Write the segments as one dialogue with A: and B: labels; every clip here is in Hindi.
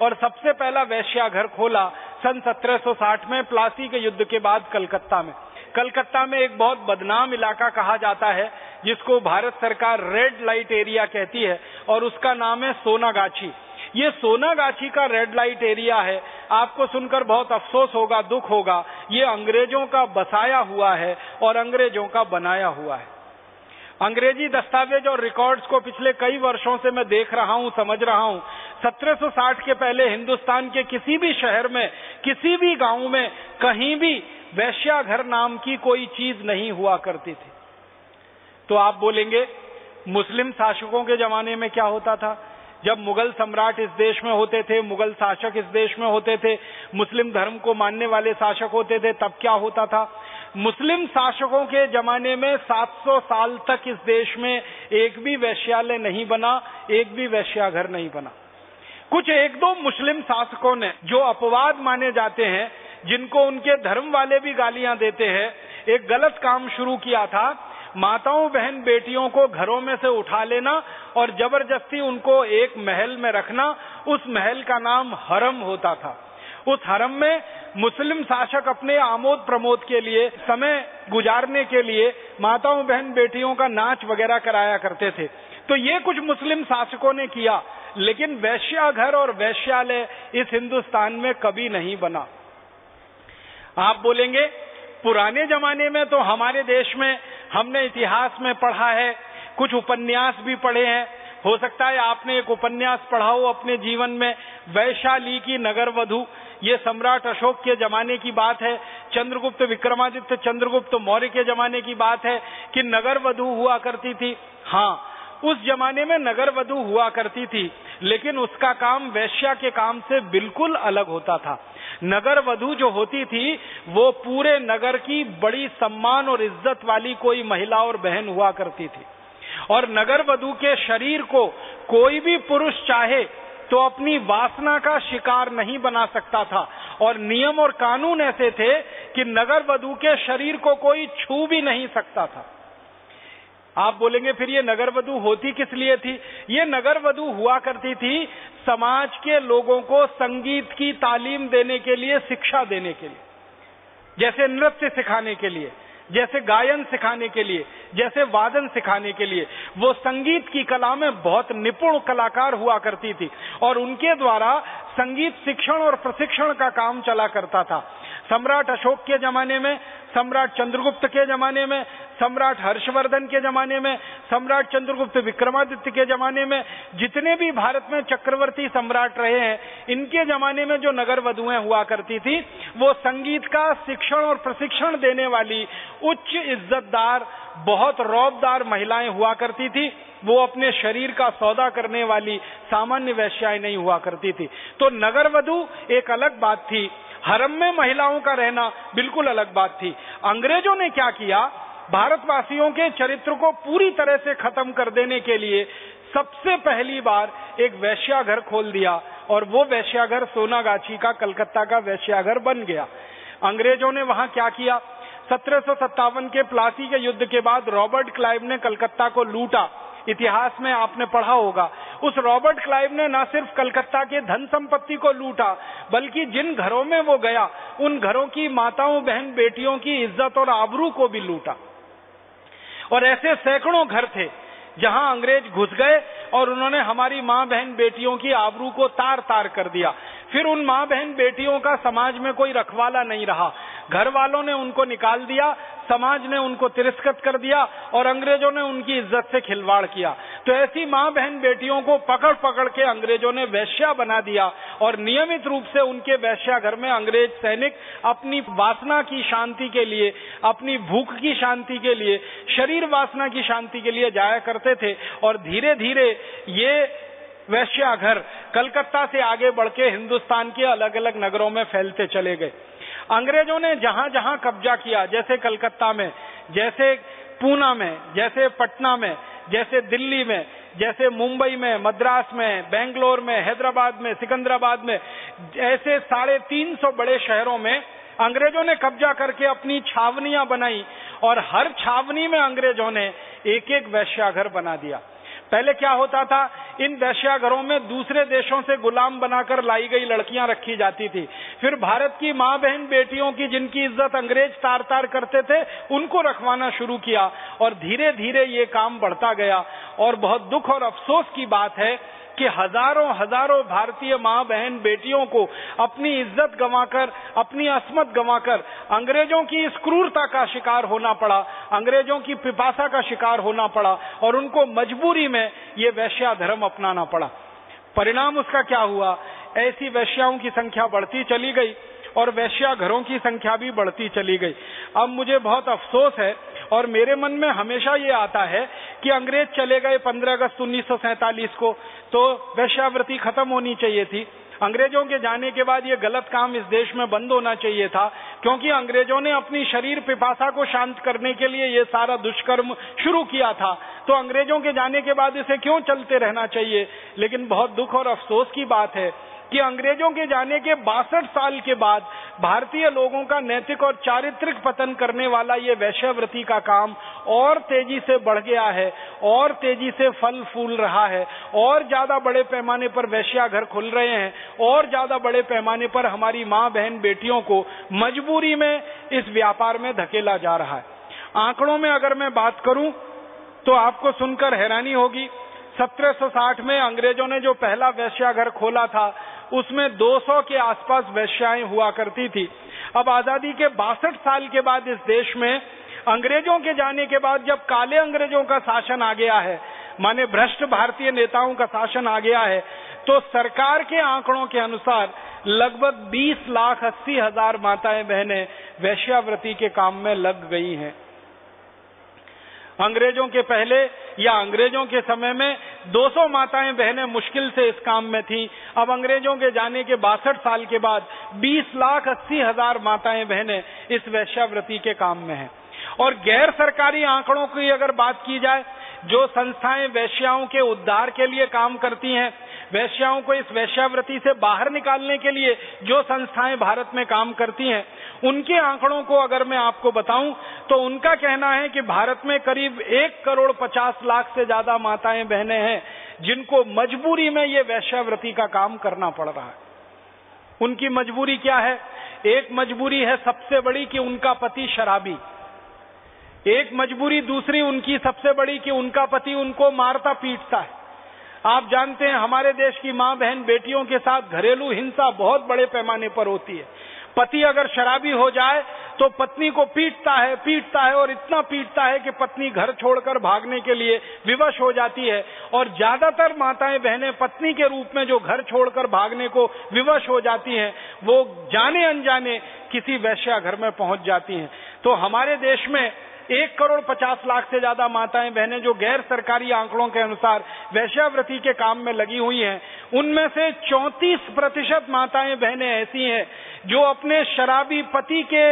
A: और सबसे पहला वेश्याघर खोला सन 1760 में प्लासी के युद्ध के बाद कलकत्ता में। कलकत्ता में एक बहुत बदनाम इलाका कहा जाता है जिसको भारत सरकार रेड लाइट एरिया कहती है और उसका नाम है सोनागाछी। ये सोनागाछी का रेड लाइट एरिया है। आपको सुनकर बहुत अफसोस होगा, दुख होगा, ये अंग्रेजों का बसाया हुआ है और अंग्रेजों का बनाया हुआ है। अंग्रेजी दस्तावेज और रिकॉर्ड्स को पिछले कई वर्षों से मैं देख रहा हूं, समझ रहा हूं। 1760 के पहले हिंदुस्तान के किसी भी शहर में, किसी भी गांव में, कहीं भी वेश्याघर नाम की कोई चीज नहीं हुआ करती थी। तो आप बोलेंगे मुस्लिम शासकों के जमाने में क्या होता था? जब मुगल सम्राट इस देश में होते थे, मुगल शासक इस देश में होते थे, मुस्लिम धर्म को मानने वाले शासक होते थे, तब क्या होता था? मुस्लिम शासकों के जमाने में 700 साल तक इस देश में एक भी वेश्यालय नहीं बना, एक भी वेश्याघर नहीं बना। कुछ एक दो मुस्लिम शासकों ने, जो अपवाद माने जाते हैं, जिनको उनके धर्म वाले भी गालियां देते हैं, एक गलत काम शुरू किया था। माताओं बहन बेटियों को घरों में से उठा लेना और जबरदस्ती उनको एक महल में रखना। उस महल का नाम हरम होता था। उस हरम में मुस्लिम शासक अपने आमोद प्रमोद के लिए, समय गुजारने के लिए माताओं बहन बेटियों का नाच वगैरह कराया करते थे। तो ये कुछ मुस्लिम शासकों ने किया, लेकिन वेश्याघर और वेश्यालय इस हिंदुस्तान में कभी नहीं बना। आप बोलेंगे पुराने जमाने में तो हमारे देश में हमने इतिहास में पढ़ा है, कुछ उपन्यास भी पढ़े हैं। हो सकता है आपने एक उपन्यास पढ़ा हो अपने जीवन में, वैशाली की नगर वधू। ये सम्राट अशोक के जमाने की बात है, चंद्रगुप्त विक्रमादित्य चंद्रगुप्त मौर्य के जमाने की बात है कि नगर वधू हुआ करती थी। हाँ, उस जमाने में नगर वधू हुआ करती थी, लेकिन उसका काम वेश्या के काम से बिल्कुल अलग होता था। नगर वधू जो होती थी वो पूरे नगर की बड़ी सम्मान और इज्जत वाली कोई महिला और बहन हुआ करती थी, और नगर वधू के शरीर को कोई भी पुरुष चाहे तो अपनी वासना का शिकार नहीं बना सकता था, और नियम और कानून ऐसे थे कि नगर वधू के शरीर को कोई छू भी नहीं सकता था। आप बोलेंगे फिर ये नगर वधू होती किस लिए थी? ये नगर वधू हुआ करती थी समाज के लोगों को संगीत की तालीम देने के लिए, शिक्षा देने के लिए, जैसे नृत्य सिखाने के लिए, जैसे गायन सिखाने के लिए, जैसे वादन सिखाने के लिए। वो संगीत की कला में बहुत निपुण कलाकार हुआ करती थी और उनके द्वारा संगीत शिक्षण और प्रशिक्षण का काम चला करता था। सम्राट अशोक के जमाने में, सम्राट चंद्रगुप्त के जमाने में, सम्राट हर्षवर्धन के जमाने में, सम्राट चंद्रगुप्त विक्रमादित्य के जमाने में, जितने भी भारत में चक्रवर्ती सम्राट रहे हैं, इनके जमाने में जो नगर वधुएं हुआ करती थी वो संगीत का शिक्षण और प्रशिक्षण देने वाली उच्च इज्जतदार, बहुत रौबदार महिलाएं हुआ करती थी। वो अपने शरीर का सौदा करने वाली सामान्य वेश्याएं नहीं हुआ करती थी। तो नगर वधू एक अलग बात थी, हरम में महिलाओं का रहना बिल्कुल अलग बात थी। अंग्रेजों ने क्या किया? भारतवासियों के चरित्र को पूरी तरह से खत्म कर देने के लिए सबसे पहली बार एक वेश्याघर खोल दिया, और वो वेश्याघर सोनागाछी का कलकत्ता का वेश्याघर बन गया। अंग्रेजों ने वहां क्या किया? 1757 के प्लासी के युद्ध के बाद रॉबर्ट क्लाइव ने कलकत्ता को लूटा। इतिहास में आपने पढ़ा होगा, उस रॉबर्ट क्लाइव ने न सिर्फ कलकत्ता के धन संपत्ति को लूटा, बल्कि जिन घरों में वो गया उन घरों की माताओं बहन बेटियों की इज्जत और आबरू को भी लूटा। और ऐसे सैकड़ों घर थे जहां अंग्रेज घुस गए और उन्होंने हमारी मां बहन बेटियों की आबरू को तार तार कर दिया। फिर उन मां बहन बेटियों का समाज में कोई रखवाला नहीं रहा, घर वालों ने उनको निकाल दिया, समाज ने उनको तिरस्कृत कर दिया और अंग्रेजों ने उनकी इज्जत से खिलवाड़ किया। तो ऐसी मां बहन बेटियों को पकड़ पकड़ के अंग्रेजों ने वेश्या बना दिया, और नियमित रूप से उनके वेश्याघर में अंग्रेज सैनिक अपनी वासना की शांति के लिए, अपनी भूख की शांति के लिए, शरीर वासना की शांति के लिए जाया करते थे। और धीरे धीरे ये वेश्याघर कलकत्ता से आगे बढ़ के हिंदुस्तान के अलग अलग नगरों में फैलते चले गए। अंग्रेजों ने जहां जहां कब्जा किया, जैसे कलकत्ता में, जैसे पूना में, जैसे पटना में, जैसे दिल्ली में, जैसे मुंबई में, मद्रास में, बेंगलोर में, हैदराबाद में, सिकंदराबाद में, ऐसे 350 बड़े शहरों में अंग्रेजों ने कब्जा करके अपनी छावनियां बनाई, और हर छावनी में अंग्रेजों ने एक एक वेश्याघर बना दिया। पहले क्या होता था, इन वेश्याघरों में दूसरे देशों से गुलाम बनाकर लाई गई लड़कियां रखी जाती थी। फिर भारत की मां बहन बेटियों की जिनकी इज्जत अंग्रेज तार तार करते थे, उनको रखवाना शुरू किया और धीरे धीरे ये काम बढ़ता गया। और बहुत दुख और अफसोस की बात है कि हजारों भारतीय मां बहन बेटियों को अपनी इज्जत गंवाकर, अपनी अस्मत गंवाकर अंग्रेजों की इस क्रूरता का शिकार होना पड़ा, अंग्रेजों की पिपासा का शिकार होना पड़ा और उनको मजबूरी में ये वैश्या धर्म अपनाना पड़ा। परिणाम उसका क्या हुआ, ऐसी वैश्याओं की संख्या बढ़ती चली गई और वैश्या घरों की संख्या भी बढ़ती चली गई। अब मुझे बहुत अफसोस है और मेरे मन में हमेशा ये आता है कि अंग्रेज चले गए 15 अगस्त 1947 को, तो वैश्यावृत्ति खत्म होनी चाहिए थी। अंग्रेजों के जाने के बाद ये गलत काम इस देश में बंद होना चाहिए था, क्योंकि अंग्रेजों ने अपनी शरीर पिपासा को शांत करने के लिए ये सारा दुष्कर्म शुरू किया था, तो अंग्रेजों के जाने के बाद इसे क्यों चलते रहना चाहिए। लेकिन बहुत दुख और अफसोस की बात है कि अंग्रेजों के जाने के 62 साल के बाद भारतीय लोगों का नैतिक और चारित्रिक पतन करने वाला ये वैश्यावृत्ति का काम और तेजी से बढ़ गया है और तेजी से फल फूल रहा है और ज्यादा बड़े पैमाने पर वैश्या घर खुल रहे हैं और ज्यादा बड़े पैमाने पर हमारी मां बहन बेटियों को मजबूरी में इस व्यापार में धकेला जा रहा है। आंकड़ों में अगर मैं बात करूं तो आपको सुनकर हैरानी होगी, 1760 में अंग्रेजों ने जो पहला वैश्याघर खोला था उसमें 200 के आसपास वैश्याएं हुआ करती थी। अब आजादी के 62 साल के बाद इस देश में अंग्रेजों के जाने के बाद जब काले अंग्रेजों का शासन आ गया है, माने भ्रष्ट भारतीय नेताओं का शासन आ गया है, तो सरकार के आंकड़ों के अनुसार लगभग 20,80,000 माताएं बहनें वैश्यावृत्ति के काम में लग गई हैं। अंग्रेजों के पहले या अंग्रेजों के समय में 200 माताएं बहनें मुश्किल से इस काम में थीं। अब अंग्रेजों के जाने के 62 साल के बाद 20,80,000 माताएं बहनें इस वैश्यावृत्ति के काम में हैं। और गैर सरकारी आंकड़ों की अगर बात की जाए, जो संस्थाएं वैश्याओं के उद्धार के लिए काम करती हैं, वैश्याओं को इस वैश्यावृत्ति से बाहर निकालने के लिए जो संस्थाएं भारत में काम करती हैं, उनके आंकड़ों को अगर मैं आपको बताऊं तो उनका कहना है कि भारत में करीब 1,50,00,000 से ज्यादा माताएं बहनें हैं जिनको मजबूरी में ये वैश्यावृत्ति का काम करना पड़ रहा है। उनकी मजबूरी क्या है? एक मजबूरी है सबसे बड़ी कि उनका पति शराबी, एक मजबूरी दूसरी उनकी सबसे बड़ी कि उनका पति उनको मारता पीटता है। आप जानते हैं हमारे देश की मां बहन बेटियों के साथ घरेलू हिंसा बहुत बड़े पैमाने पर होती है। पति अगर शराबी हो जाए तो पत्नी को पीटता है और इतना पीटता है कि पत्नी घर छोड़कर भागने के लिए विवश हो जाती है। और ज्यादातर माताएं बहनें पत्नी के रूप में जो घर छोड़कर भागने को विवश हो जाती हैं, वो जाने अनजाने किसी वैश्या घर में पहुंच जाती हैं। तो हमारे देश में 1,50,00,000 से ज्यादा माताएं बहनें जो गैर सरकारी आंकड़ों के अनुसार वैश्यावृत्ति के काम में लगी हुई हैं, उनमें से 34% माताएं बहनें ऐसी हैं जो अपने शराबी पति के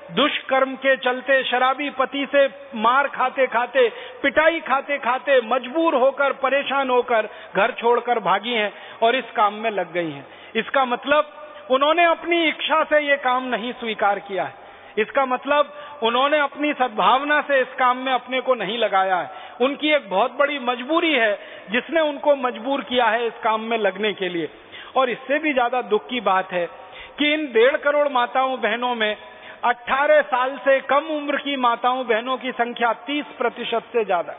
A: दुष्कर्म के चलते, शराबी पति से मार खाते खाते, पिटाई खाते खाते मजबूर होकर, परेशान होकर घर छोड़कर भागी हैं और इस काम में लग गई हैं। इसका मतलब उन्होंने अपनी इच्छा से ये काम नहीं स्वीकार किया है, इसका मतलब उन्होंने अपनी सद्भावना से इस काम में अपने को नहीं लगाया है। उनकी एक बहुत बड़ी मजबूरी है जिसने उनको मजबूर किया है इस काम में लगने के लिए। और इससे भी ज्यादा दुख की बात है कि इन 1.5 करोड़ माताओं बहनों में 18 साल से कम उम्र की माताओं बहनों की संख्या 30% से ज्यादा।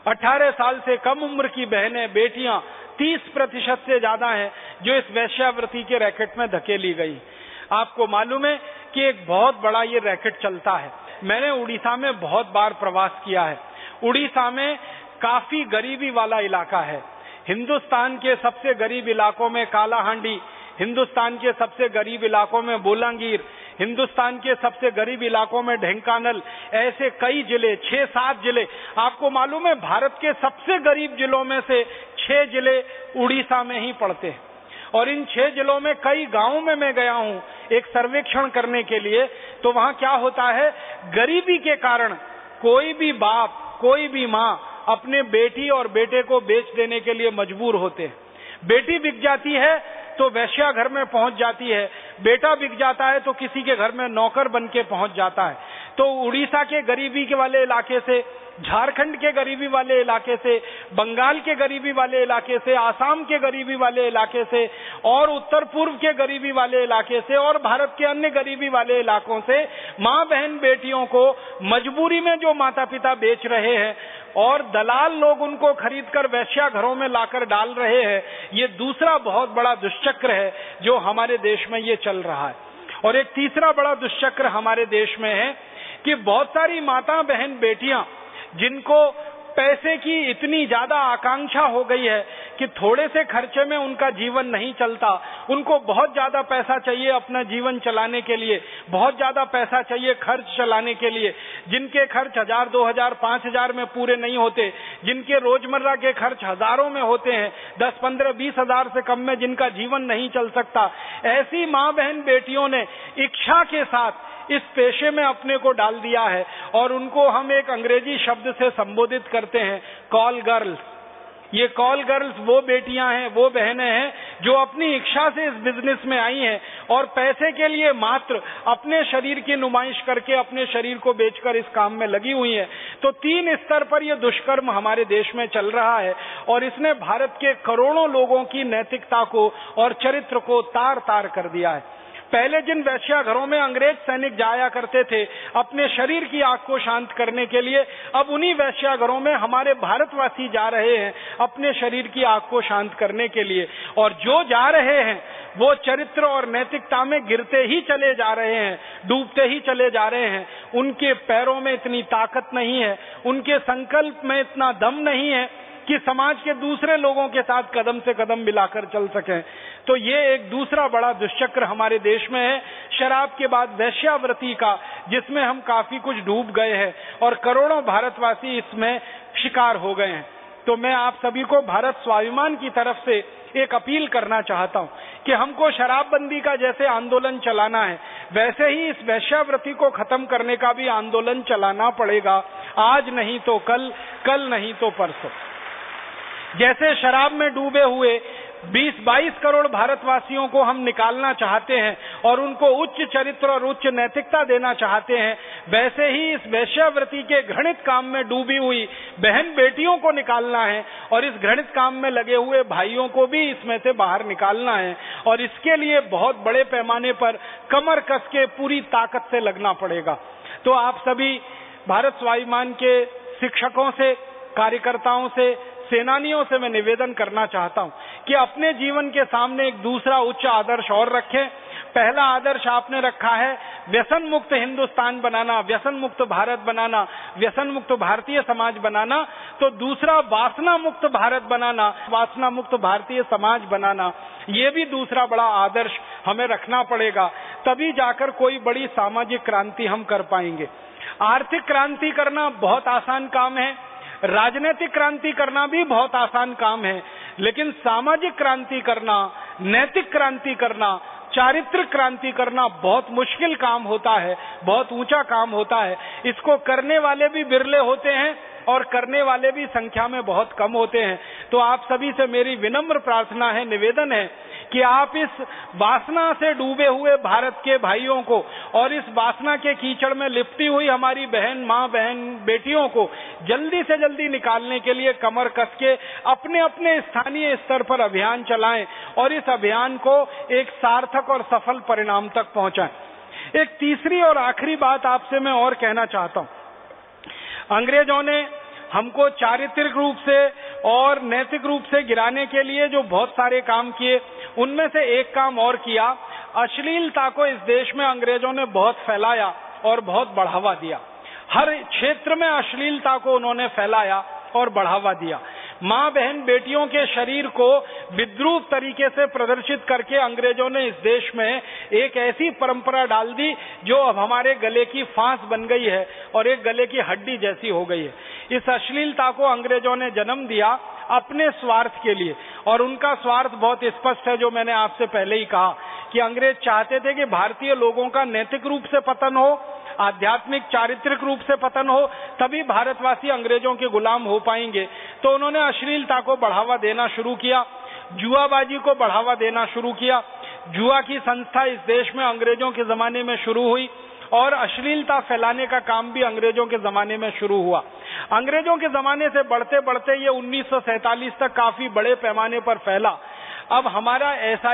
A: 18 साल से कम उम्र की बहनें, बेटियां 30% से ज्यादा हैं जो इस वैश्यावृत्ति के रैकेट में धकेली गई। आपको मालूम है कि एक बहुत बड़ा ये रैकेट चलता है। मैंने उड़ीसा में बहुत बार प्रवास किया है। उड़ीसा में काफी गरीबी वाला इलाका है। हिंदुस्तान के सबसे गरीब इलाकों में कालाहांडी, हिंदुस्तान के सबसे गरीब इलाकों में बोलांगीर, हिंदुस्तान के सबसे गरीब इलाकों में ढेंकानल, ऐसे कई जिले, 6-7 जिले। आपको मालूम है भारत के सबसे गरीब जिलों में से 6 जिले उड़ीसा में ही पड़ते हैं। और इन 6 जिलों में कई गांवों में मैं गया हूं एक सर्वेक्षण करने के लिए। तो वहां क्या होता है, गरीबी के कारण कोई भी बाप, कोई भी मां अपने बेटी और बेटे को बेच देने के लिए मजबूर होते हैं। बेटी बिक जाती है तो वैश्या घर में पहुंच जाती है, बेटा बिक जाता है तो किसी के घर में नौकर बन के पहुंच जाता है। तो उड़ीसा के गरीबी के वाले इलाके से झारखंड के गरीबी वाले इलाके से, बंगाल के गरीबी वाले इलाके से, आसाम के गरीबी वाले इलाके से और उत्तर पूर्व के गरीबी वाले इलाके से और भारत के अन्य गरीबी वाले इलाकों से मां बहन बेटियों को मजबूरी में जो माता पिता बेच रहे हैं और दलाल लोग उनको खरीदकर वैश्या घरों में लाकर डाल रहे हैं, ये दूसरा बहुत बड़ा दुष्चक्र है जो हमारे देश में ये चल रहा है। और एक तीसरा बड़ा दुष्चक्र हमारे देश में है कि बहुत सारी माता बहन बेटियां जिनको पैसे की इतनी ज्यादा आकांक्षा हो गई है कि थोड़े से खर्चे में उनका जीवन नहीं चलता, उनको बहुत ज्यादा पैसा चाहिए अपना जीवन चलाने के लिए, बहुत ज्यादा पैसा चाहिए खर्च चलाने के लिए, जिनके खर्च 1000, 2000, 5000 में पूरे नहीं होते, जिनके रोजमर्रा के खर्च हजारों में होते हैं, 10, 15, 20 हजार से कम में जिनका जीवन नहीं चल सकता, ऐसी मां बहन बेटियों ने इच्छा के साथ इस पेशे में अपने को डाल दिया है और उनको हम एक अंग्रेजी शब्द से संबोधित करते हैं, कॉल गर्ल्स। ये कॉल गर्ल्स वो बेटियां हैं, वो बहनें हैं जो अपनी इच्छा से इस बिजनेस में आई हैं और पैसे के लिए मात्र अपने शरीर की नुमाइश करके अपने शरीर को बेचकर इस काम में लगी हुई हैं। तो 3 स्तर पर यह दुष्कर्म हमारे देश में चल रहा है और इसने भारत के करोड़ों लोगों की नैतिकता को और चरित्र को तार तार कर दिया है। पहले जिन वैश्या घरों में अंग्रेज सैनिक जाया करते थे अपने शरीर की आग को शांत करने के लिए, अब उन्हीं वैश्या घरों में हमारे भारतवासी जा रहे हैं अपने शरीर की आग को शांत करने के लिए। और जो जा रहे हैं वो चरित्र और नैतिकता में गिरते ही चले जा रहे हैं, डूबते ही चले जा रहे हैं। उनके पैरों में इतनी ताकत नहीं है, उनके संकल्प में इतना दम नहीं है कि समाज के दूसरे लोगों के साथ कदम से कदम मिलाकर चल सकें। तो ये एक दूसरा बड़ा दुष्चक्र हमारे देश में है, शराब के बाद वैश्यावृत्ति का, जिसमें हम काफी कुछ डूब गए हैं और करोड़ों भारतवासी इसमें शिकार हो गए हैं। तो मैं आप सभी को भारत स्वाभिमान की तरफ से एक अपील करना चाहता हूं कि हमको शराबबंदी का जैसे आंदोलन चलाना है, वैसे ही इस वैश्यावृत्ति को खत्म करने का भी आंदोलन चलाना पड़ेगा। आज नहीं तो कल, कल नहीं तो परसों। जैसे शराब में डूबे हुए 20-22 करोड़ भारतवासियों को हम निकालना चाहते हैं और उनको उच्च चरित्र और उच्च नैतिकता देना चाहते हैं, वैसे ही इस वैश्यावृत्ति के घृणित काम में डूबी हुई बहन बेटियों को निकालना है और इस घृणित काम में लगे हुए भाइयों को भी इसमें से बाहर निकालना है। और इसके लिए बहुत बड़े पैमाने पर कमर कस के पूरी ताकत से लगना पड़ेगा। तो आप सभी भारत स्वाभिमान के शिक्षकों से, कार्यकर्ताओं से, सेनानियों से मैं निवेदन करना चाहता हूं कि अपने जीवन के सामने एक दूसरा उच्च आदर्श और रखें। पहला आदर्श आपने रखा है व्यसन मुक्त हिंदुस्तान बनाना, व्यसन मुक्त भारत बनाना, व्यसन मुक्त भारतीय समाज बनाना। तो दूसरा वासना मुक्त भारत बनाना, वासना मुक्त भारतीय समाज बनाना, ये भी दूसरा बड़ा आदर्श हमें रखना पड़ेगा। तभी जाकर कोई बड़ी सामाजिक क्रांति हम कर पाएंगे। आर्थिक क्रांति करना बहुत आसान काम है, राजनीतिक क्रांति करना भी बहुत आसान काम है, लेकिन सामाजिक क्रांति करना, नैतिक क्रांति करना, चारित्रिक क्रांति करना बहुत मुश्किल काम होता है, बहुत ऊंचा काम होता है। इसको करने वाले भी बिरले होते हैं और करने वाले भी संख्या में बहुत कम होते हैं। तो आप सभी से मेरी विनम्र प्रार्थना है, निवेदन है कि आप इस वासना से डूबे हुए भारत के भाइयों को और इस वासना के कीचड़ में लिपटी हुई हमारी बहन, मां बहन बेटियों को जल्दी से जल्दी निकालने के लिए कमर कस के अपने अपने स्थानीय स्तर पर अभियान चलाएं और इस अभियान को एक सार्थक और सफल परिणाम तक पहुंचाएं। एक तीसरी और आखिरी बात आपसे मैं और कहना चाहता हूं। अंग्रेजों ने हमको चारित्रिक रूप से और नैतिक रूप से गिराने के लिए जो बहुत सारे काम किए, उनमें से एक काम और किया, अश्लीलता को इस देश में अंग्रेजों ने बहुत फैलाया और बहुत बढ़ावा दिया। हर क्षेत्र में अश्लीलता को उन्होंने फैलाया और बढ़ावा दिया। मां बहन बेटियों के शरीर को विद्रूप तरीके से प्रदर्शित करके अंग्रेजों ने इस देश में एक ऐसी परंपरा डाल दी जो अब हमारे गले की फांस बन गई है और एक गले की हड्डी जैसी हो गई है। इस अश्लीलता को अंग्रेजों ने जन्म दिया अपने स्वार्थ के लिए, और उनका स्वार्थ बहुत स्पष्ट है, जो मैंने आपसे पहले ही कहा कि अंग्रेज चाहते थे कि भारतीय लोगों का नैतिक रूप से पतन हो, आध्यात्मिक चारित्रिक रूप से पतन हो, तभी भारतवासी अंग्रेजों के गुलाम हो पाएंगे। तो उन्होंने अश्लीलता को बढ़ावा देना शुरू किया, जुआबाजी को बढ़ावा देना शुरू किया। जुआ की संस्था इस देश में अंग्रेजों के जमाने में शुरू हुई और अश्लीलता फैलाने का काम भी अंग्रेजों के जमाने में शुरू हुआ। अंग्रेजों के जमाने से बढ़ते बढ़ते ये 1947 तक काफी बड़े पैमाने पर फैला। अब हमारा ऐसा